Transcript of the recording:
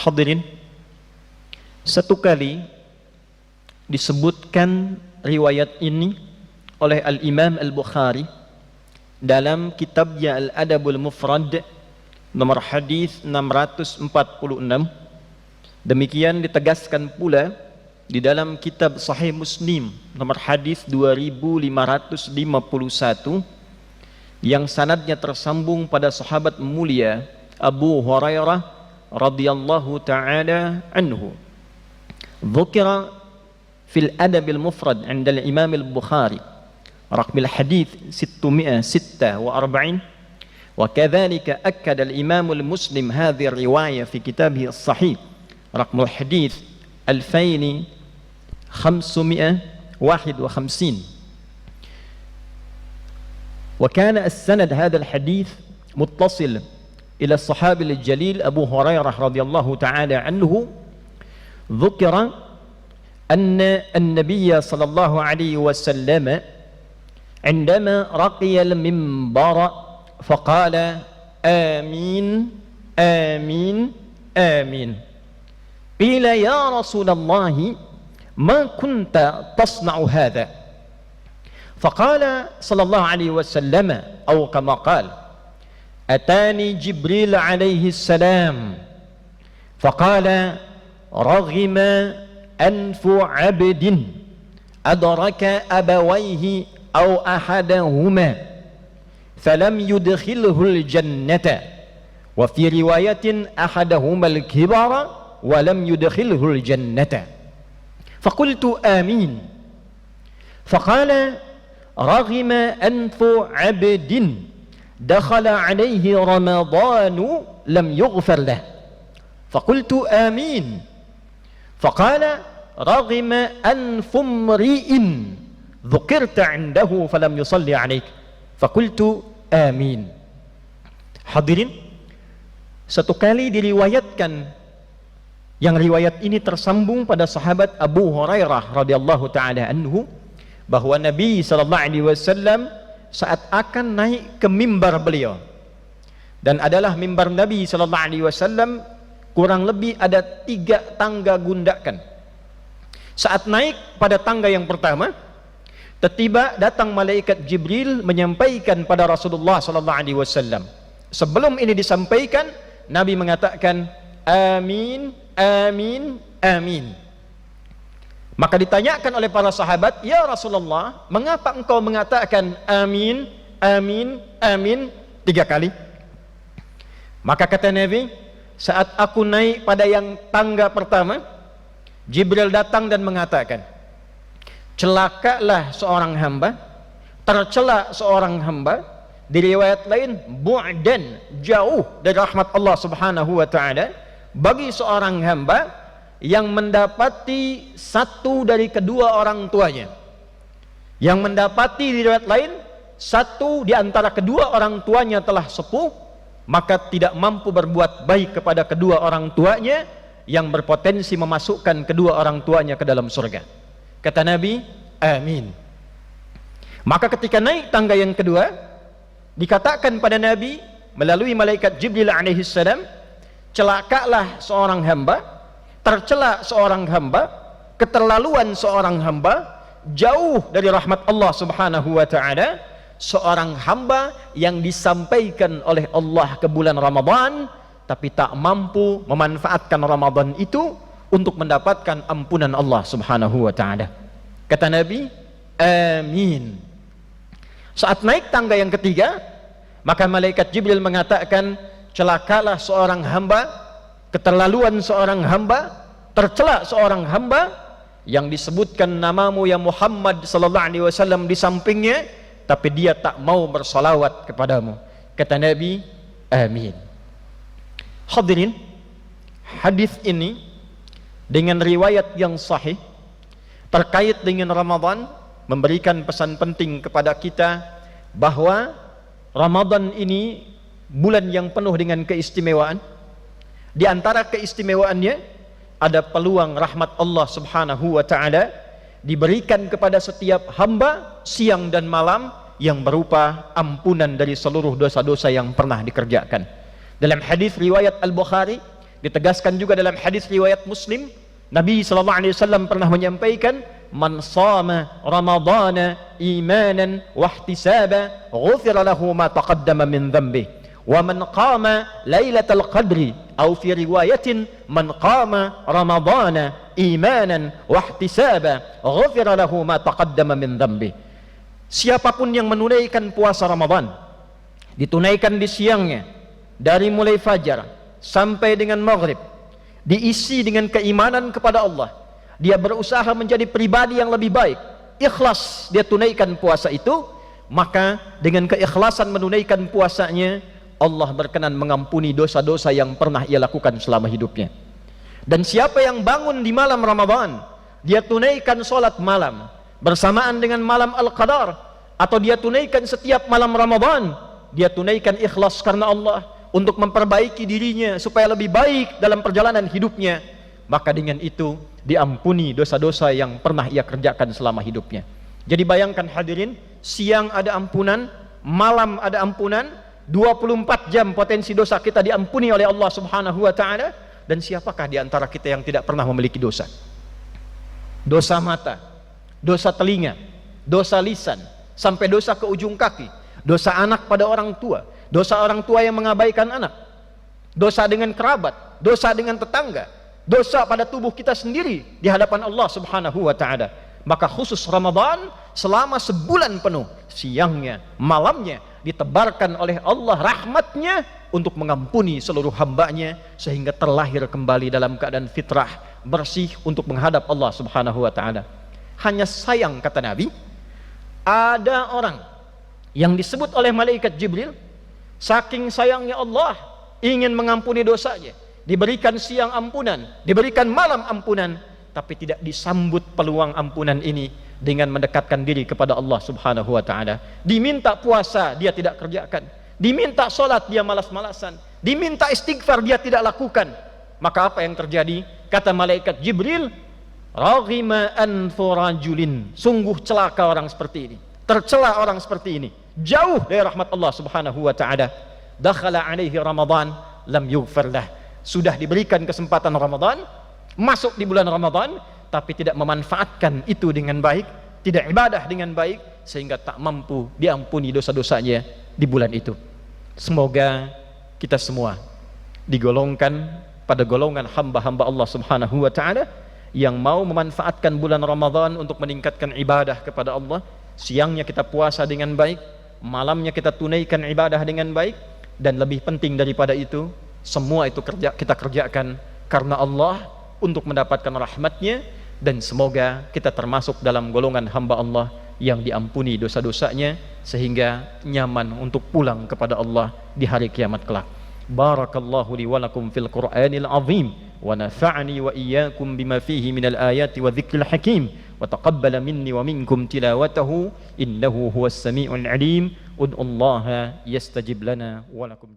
Hadirin, satu kali disebutkan riwayat ini oleh Al-Imam Al-Bukhari dalam kitabnya Al-Adabul Mufrad nomor hadis 646. Demikian ditegaskan pula di dalam kitab Sahih Muslim nomor hadis 2551 yang sanadnya tersambung pada sahabat mulia Abu Hurairah radhiyallahu ta'ala anhu. Dzukira fil Adabil Mufrad 'inda al-Imam Al-Bukhari رقم الحديث 646 وكذلك أكد الإمام المسلم هذه الرواية في كتابه الصحيح رقم الحديث 2551 وكان السند هذا الحديث متصل إلى الصحابي الجليل أبو هريرة رضي الله تعالى عنه. ذكر أن النبي صلى الله عليه وسلم عندما رقي المنبر فقال آمين آمين آمين. قيل يا رسول الله ما كنت تصنع هذا؟ فقال صلى الله عليه وسلم أو كما قال أتاني جبريل عليه السلام فقال رغم أنف عبد أدرك أبويه أو أحدهما فلم يدخله الجنة وفي رواية أحدهما الكبر ولم يدخله الجنة فقلت آمين فقال رغم أنف عبد دخل عليه رمضان لم يغفر له فقلت آمين فقال رغم أنف امرئ ذكرت عنده فلم يصلي عليك فقلت آمين. Hadirin, satu kali diriwayatkan, yang riwayat ini tersambung pada sahabat Abu Hurairah radhiyallahu taala anhu, bahwa Nabi sallallahu alaihi wasallam saat akan naik ke mimbar beliau, dan adalah mimbar Nabi sallallahu alaihi wasallam kurang lebih ada 3 tangga gundakan. Saat naik pada tangga yang pertama, tiba-tiba datang malaikat Jibril menyampaikan pada Rasulullah sallallahu alaihi wasallam. Sebelum ini disampaikan, Nabi mengatakan amin amin amin. Maka ditanyakan oleh para sahabat, ya Rasulullah, mengapa engkau mengatakan amin amin amin 3 kali? Maka kata Nabi, saat aku naik pada yang tangga pertama, Jibril datang dan mengatakan, celakalah seorang hamba, tercela seorang hamba. Di riwayat lain, bu'dan, jauh dari rahmat Allah subhanahu wa ta'ala, bagi seorang hamba yang mendapati satu dari kedua orang tuanya, yang mendapati di riwayat lain satu di antara kedua orang tuanya telah sepuh, maka tidak mampu berbuat baik kepada kedua orang tuanya, yang berpotensi memasukkan kedua orang tuanya ke dalam surga. Kata Nabi, amin. Maka ketika naik tangga yang kedua, dikatakan pada Nabi melalui malaikat Jibril alaihi salam, celakalah seorang hamba, tercela seorang hamba, keterlaluan seorang hamba, jauh dari rahmat Allah subhanahu wa ta'ala, seorang hamba yang disampaikan oleh Allah ke bulan Ramadan, tapi tak mampu memanfaatkan Ramadan itu untuk mendapatkan ampunan Allah subhanahu wa ta'ala. Kata Nabi, amin. Saat naik tangga yang ketiga, maka malaikat Jibril mengatakan, celakalah seorang hamba, keterlaluan seorang hamba, tercela seorang hamba, yang disebutkan namamu ya Muhammad sallallahu alaihi wasallam di sampingnya, tapi dia tak mau bersalawat kepadamu. Kata Nabi, amin. Hadirin, hadis ini dengan riwayat yang sahih terkait dengan Ramadan memberikan pesan penting kepada kita bahwa Ramadan ini bulan yang penuh dengan keistimewaan. Di antara keistimewaannya ada peluang rahmat Allah subhanahu wa ta'ala diberikan kepada setiap hamba siang dan malam, yang berupa ampunan dari seluruh dosa-dosa yang pernah dikerjakan. Dalam hadis riwayat Al-Bukhari Ditegaskan juga dalam hadis riwayat Muslim, Nabi SAW pernah menyampaikan, man shama ramadhana imanan wahtisaba ghufira lahu ma taqaddama min dhanbihi wa man qama lailatal qadri aw fi riwayatin man qama ramadhana imanan wahtisaba ghufira lahu ma taqaddama min dhanbihi. Siapapun yang menunaikan puasa Ramadan, ditunaikan di siangnya dari mulai fajar sampai dengan maghrib, diisi dengan keimanan kepada Allah, dia berusaha menjadi pribadi yang lebih baik, ikhlas dia tunaikan puasa itu, maka dengan keikhlasan menunaikan puasanya, Allah berkenan mengampuni dosa-dosa yang pernah ia lakukan selama hidupnya. Dan siapa yang bangun di malam Ramadan, dia tunaikan sholat malam bersamaan dengan malam Al-Qadar, atau dia tunaikan setiap malam Ramadan, dia tunaikan ikhlas karena Allah untuk memperbaiki dirinya supaya lebih baik dalam perjalanan hidupnya, maka dengan itu diampuni dosa-dosa yang pernah ia kerjakan selama hidupnya. Jadi bayangkan hadirin, siang ada ampunan, malam ada ampunan, 24 jam potensi dosa kita diampuni oleh Allah Subhanahu wa taala. Dan siapakah di antara kita yang tidak pernah memiliki dosa? Dosa mata, dosa telinga, dosa lisan, sampai dosa ke ujung kaki, dosa anak pada orang tua, dosa orang tua yang mengabaikan anak, dosa dengan kerabat, dosa dengan tetangga, dosa pada tubuh kita sendiri di hadapan Allah Subhanahu wa taala. Maka khusus Ramadan selama sebulan penuh, siangnya, malamnya ditebarkan oleh Allah rahmatnya untuk mengampuni seluruh hambanya, sehingga terlahir kembali dalam keadaan fitrah, bersih untuk menghadap Allah Subhanahu wa taala. Hanya sayang, kata Nabi, ada orang yang disebut oleh malaikat Jibril, saking sayangnya Allah ingin mengampuni dosanya, diberikan siang ampunan, diberikan malam ampunan, tapi tidak disambut peluang ampunan ini dengan mendekatkan diri kepada Allah Subhanahu wa taala. Diminta puasa dia tidak kerjakan, diminta sholat dia malas-malasan, diminta istighfar dia tidak lakukan. Maka apa yang terjadi? Kata malaikat Jibril, raghima anfu rajulin, sungguh celaka orang seperti ini, tercela orang seperti ini, jauh dari rahmat Allah Subhanahu wa taala. Dakhala alaihi Ramadan lam yughfar lah, sudah diberikan kesempatan Ramadan, masuk di bulan Ramadan, tapi tidak memanfaatkan itu dengan baik, tidak ibadah dengan baik, sehingga tak mampu diampuni dosa-dosanya di bulan itu. Semoga kita semua digolongkan pada golongan hamba-hamba Allah Subhanahu wa taala yang mau memanfaatkan bulan Ramadan untuk meningkatkan ibadah kepada Allah. Siangnya kita puasa dengan baik, malamnya kita tunaikan ibadah dengan baik, dan lebih penting daripada itu, semua itu kita kerjakan karena Allah, untuk mendapatkan rahmatnya. Dan semoga kita termasuk dalam golongan hamba Allah yang diampuni dosa-dosanya, sehingga nyaman untuk pulang kepada Allah di hari kiamat kelak. Barakallahu li wa lakum fil Qur'anil azim, wa nafa'ani wa iyyakum bima fihi minal ayati wa dzikril hakim, wa taqabbala minni wa minkum tilawatahu innahu huwas sami'ul alim. Ud'ullaha yastajib lana wa lakum.